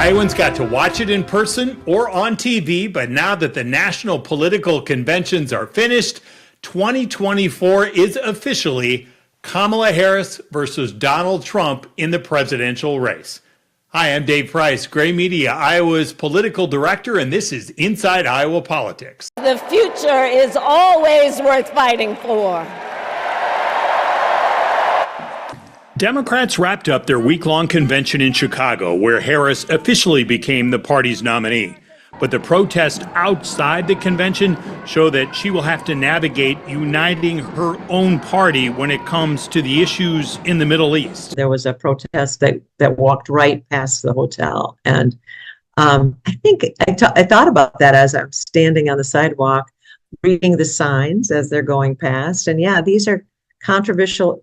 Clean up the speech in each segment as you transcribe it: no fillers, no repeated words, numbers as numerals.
Iowans got to watch it in person or on TV, but now that the national political conventions are finished, 2024 is officially Kamala Harris versus Donald Trump in the presidential race. Hi, I'm Dave Price, Gray Media, Iowa's political director, and this is Inside Iowa Politics. The future is always worth fighting for. Democrats wrapped up their week-long convention in Chicago, where Harris officially became the party's nominee. But the protests outside the convention show that she will have to navigate uniting her own party when it comes to the issues in the Middle East. There was a protest that walked right past the hotel. And I think I thought about that as I'm standing on the sidewalk, reading the signs as they're going past. And yeah, these are controversial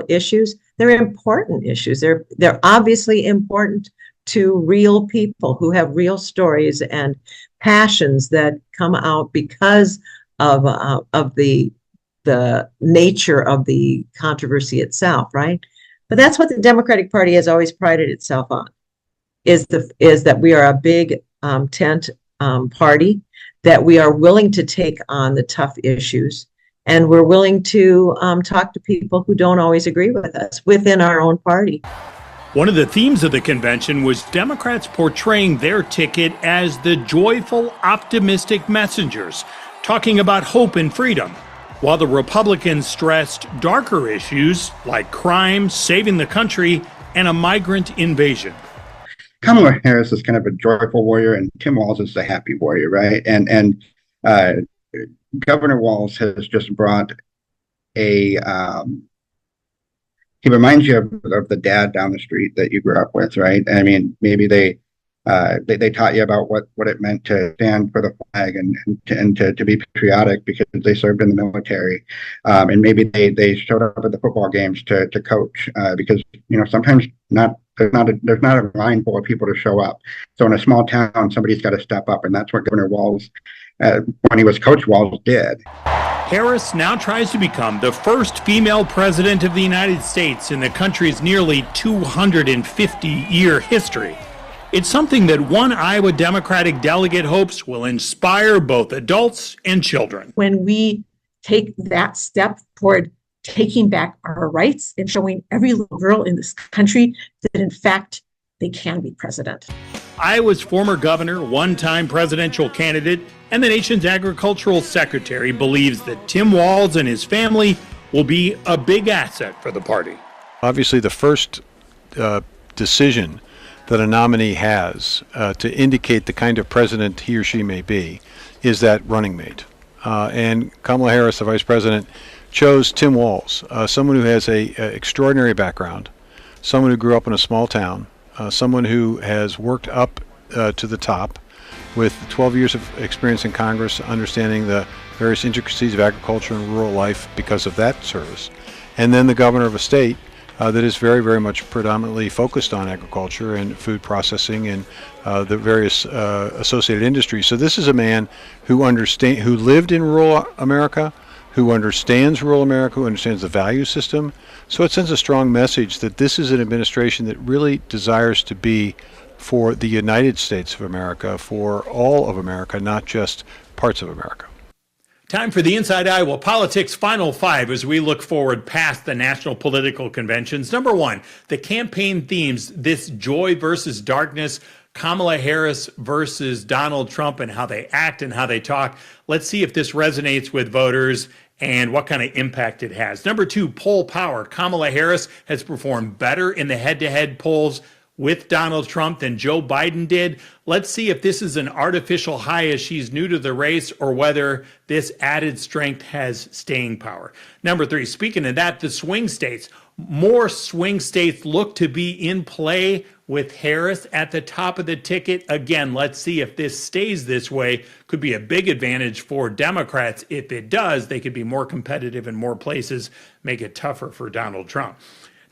issues. They're important issues. They're obviously important to real people who have real stories and passions that come out because of the nature of the controversy itself, right? But that's what the Democratic Party has always prided itself on, is that we are a big tent party, that we are willing to take on the tough issues, and we're willing to talk to people who don't always agree with us within our own party. One of the themes of the convention was Democrats portraying their ticket as the joyful, optimistic messengers, talking about hope and freedom, while the Republicans stressed darker issues like crime, saving the country, and a migrant invasion. Kamala Harris is kind of a joyful warrior, and Tim Walz is the happy warrior, right? And Governor Walz has just brought he reminds you of the dad down the street that you grew up with, right? I mean, maybe they taught you about what it meant to stand for the flag and to be patriotic because they served in the military, and maybe they showed up at the football games to coach because sometimes there's not a line full of people to show up. So in a small town, somebody's got to step up, and that's what Governor Walz, when he was Coach Walz, did. Harris now tries to become the first female president of the United States in the country's nearly 250-year history. It's something that one Iowa Democratic delegate hopes will inspire both adults and children. When we take that step toward taking back our rights and showing every little girl in this country that, in fact, they can be president. Iowa's former governor, one-time presidential candidate, and the nation's agricultural secretary believes that Tim Walz and his family will be a big asset for the party. Obviously, the first decision that a nominee has to indicate the kind of president he or she may be is that running mate. And Kamala Harris, the vice president, chose Tim Walz, someone who has an extraordinary background, someone who grew up in a small town, someone who has worked up to the top with 12 years of experience in Congress, understanding the various intricacies of agriculture and rural life because of that service. And then the governor of a state that is very, very much predominantly focused on agriculture and food processing and the various associated industries. So this is a man who lived in rural America, who understands rural America, who understands the value system. So it sends a strong message that this is an administration that really desires to be for the United States of America, for all of America, not just parts of America. Time for the Inside Iowa Politics Final Five as we look forward past the national political conventions. Number one, the campaign themes, this joy versus darkness, Kamala Harris versus Donald Trump, and how they act and how they talk. Let's see if this resonates with voters and what kind of impact it has. Number two, poll power. Kamala Harris has performed better in the head-to-head polls with Donald Trump than Joe Biden did. Let's see if this is an artificial high as she's new to the race or whether this added strength has staying power. Number three, speaking of that, the swing states. More swing states look to be in play with Harris at the top of the ticket. Again, let's see if this stays this way. Could be a big advantage for Democrats. If it does, they could be more competitive in more places, make it tougher for Donald Trump.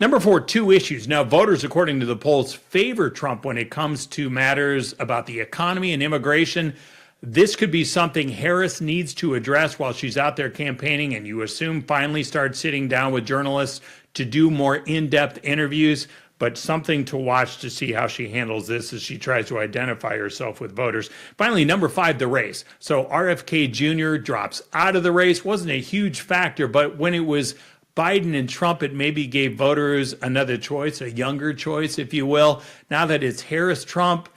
Number four, two issues. Now, voters, according to the polls, favor Trump when it comes to matters about the economy and immigration. This could be something Harris needs to address while she's out there campaigning, and you assume finally start sitting down with journalists to do more in-depth interviews. but something to watch to see how she handles this as she tries to identify herself with voters. Finally, number 5, the race. So RFK Jr. drops out of the race. Wasn't a huge factor, but when it was Biden and Trump, it maybe gave voters another choice, a younger choice, if you will. Now that it's Harris-Trump,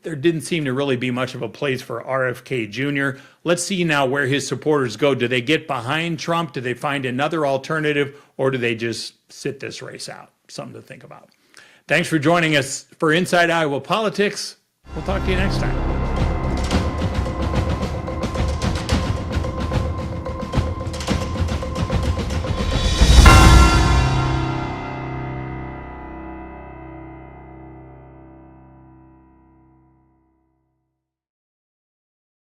there didn't seem to really be much of a place for RFK Jr. Let's see now where his supporters go. Do they get behind Trump? Do they find another alternative? Or do they just sit this race out? Something to think about. Thanks for joining us for Inside Iowa Politics. We'll talk to you next time.